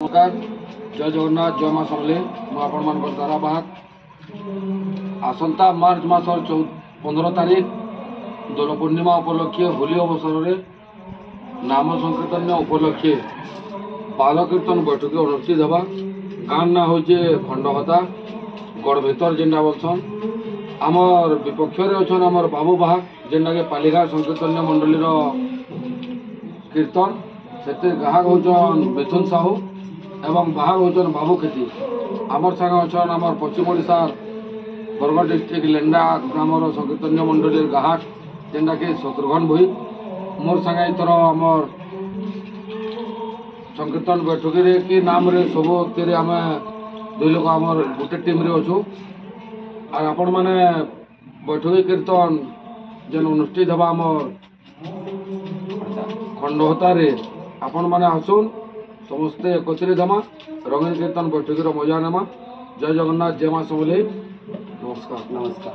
नमस्कार जय जगन्नाथ जय माँ समले मु आपण द्वारा बाहर आसंता मार्च मासर 15 तारीख दोल पूर्णिमा उपलक्षे होली अवसर में नाम संकीर्तन उपलक्षे बाल कीर्तन बैठक अनुष्ठित हवा गाँ ना हूँ खंडहता गढ़ भीतर जेनटा बोलसन आमर विपक्ष अच्छा आमर बाबू बाहा जेनटा के पालीघाट संकीर्तन मंडली कीर्तन से गाहक हूँ मिथुन साहू एवं बाहर हूँ बाबू खेती आमर सांगे अच्छा आमर पश्चिम ओडिशा बरगढ़ डिस्ट्रिक्ट लेंडा ग्राम संकीर्तन मंडली गाहक जेनटा कि शत्रुघ्न भोई मोर सांगे इतर आमर संकीर्तन बैठक कि नाम रे सब आम दुई लोक आमर गोटे टीम रे अच्छु और आपण मैंने बैठक कीर्तन जेन अनुष्ठित हवा आमर खंडहतार आपण मैंने आसुन समस्ते एकत्रित हमा रंगीन कीर्तन बैठक मजा नेमा जय जगन्नाथ जय माँ समलेई नमस्कार।